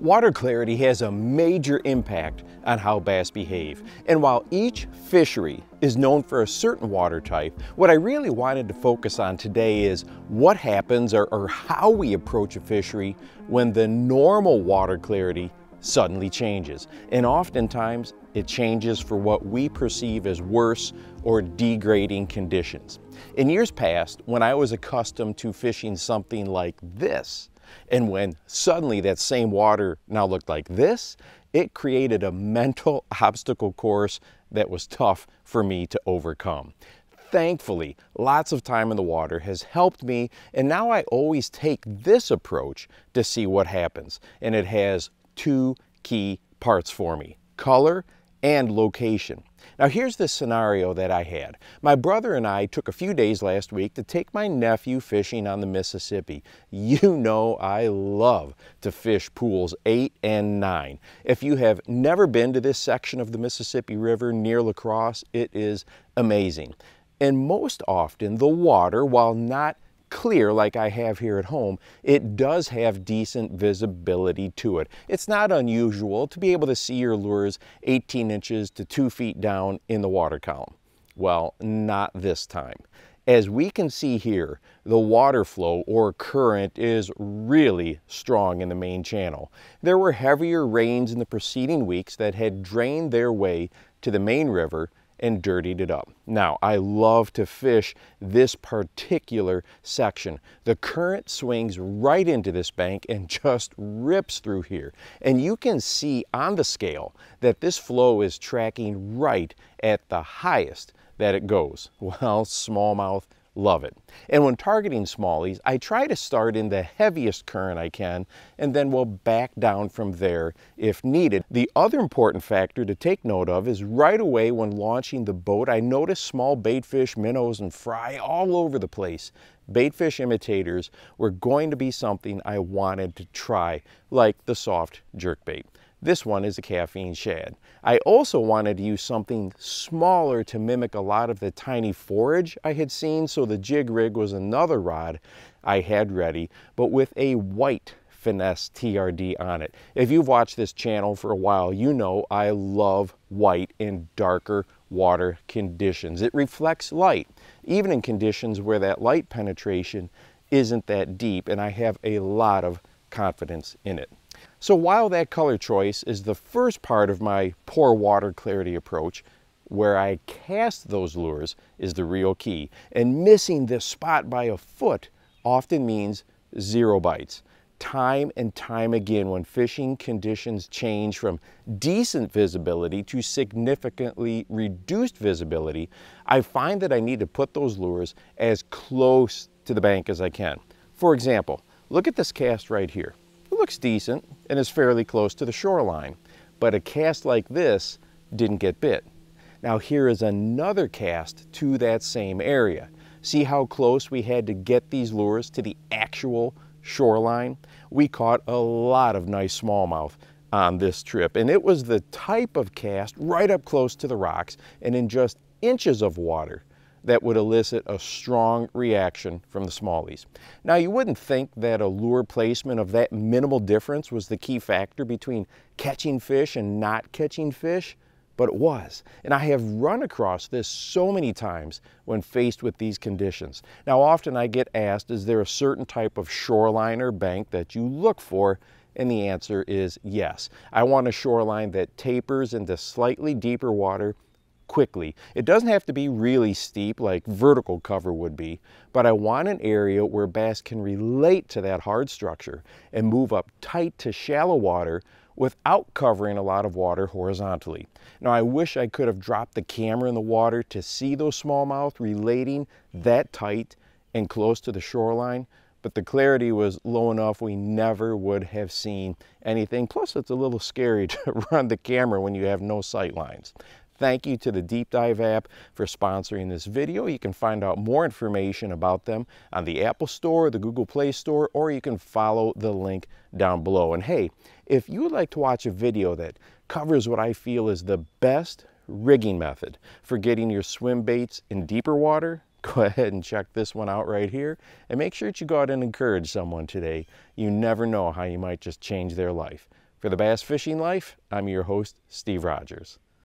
Water clarity has a major impact on how bass behave. And while each fishery is known for a certain water type, what I really wanted to focus on today is what happens or how we approach a fishery when the normal water clarity suddenly changes. And oftentimes it changes for what we perceive as worse or degrading conditions. In years past, when I was accustomed to fishing something like this, and when suddenly that same water now looked like this, it created a mental obstacle course that was tough for me to overcome. Thankfully, lots of time in the water has helped me, and now I always take this approach to see what happens. And it has two key parts for me: color and location. Now here's the scenario that I had. My brother and I took a few days last week to take my nephew fishing on the Mississippi. You know I love to fish pools 8 and 9. If you have never been to this section of the Mississippi River near La Crosse, it is amazing. And most often the water, while not clear like I have here at home, it does have decent visibility to it. It's not unusual to be able to see your lures 18 inches to 2 feet down in the water column. Well, not this time. As we can see here, the water flow or current is really strong in the main channel. There were heavier rains in the preceding weeks that had drained their way to the main river and dirtied it up. Now, I love to fish this particular section. The current swings right into this bank and just rips through here. And you can see on the scale that this flow is tracking right at the highest that it goes. Well, smallmouth love it. And when targeting smallies, I try to start in the heaviest current I can, and then we'll back down from there if needed. The other important factor to take note of is right away when launching the boat, I noticed small baitfish, minnows, and fry all over the place. Baitfish imitators were going to be something I wanted to try, like the soft jerkbait. This one is a caffeine shad. I also wanted to use something smaller to mimic a lot of the tiny forage I had seen, so the jig rig was another rod I had ready, but with a white finesse TRD on it. If you've watched this channel for a while, you know I love white in darker water conditions. It reflects light, even in conditions where that light penetration isn't that deep, and I have a lot of confidence in it. So while that color choice is the first part of my poor water clarity approach, where I cast those lures is the real key. And missing this spot by a foot often means 0 bites. Time and time again, when fishing conditions change from decent visibility to significantly reduced visibility, I find that I need to put those lures as close to the bank as I can. For example, look at this cast right here. It looks decent and is fairly close to the shoreline, but a cast like this didn't get bit. Now here is another cast to that same area. See how close we had to get these lures to the actual shoreline? We caught a lot of nice smallmouth on this trip, and it was the type of cast right up close to the rocks and in just inches of water that would elicit a strong reaction from the smallies. Now, you wouldn't think that a lure placement of that minimal difference was the key factor between catching fish and not catching fish, but it was. And I have run across this so many times when faced with these conditions. Now, often I get asked, is there a certain type of shoreline or bank that you look for? And the answer is yes. I want a shoreline that tapers into slightly deeper water quickly. It doesn't have to be really steep like vertical cover would be, but I want an area where bass can relate to that hard structure and move up tight to shallow water without covering a lot of water horizontally. Now, I wish I could have dropped the camera in the water to see those smallmouth relating that tight and close to the shoreline, but the clarity was low enough we never would have seen anything. Plus, it's a little scary to run the camera when you have no sight lines. Thank you to the Deep Dive app for sponsoring this video. You can find out more information about them on the Apple Store, the Google Play Store, or you can follow the link down below. And hey, if you would like to watch a video that covers what I feel is the best rigging method for getting your swim baits in deeper water, go ahead and check this one out right here. And make sure that you go out and encourage someone today. You never know how you might just change their life. For the Bass Fishing Life, I'm your host, Steve Rogers.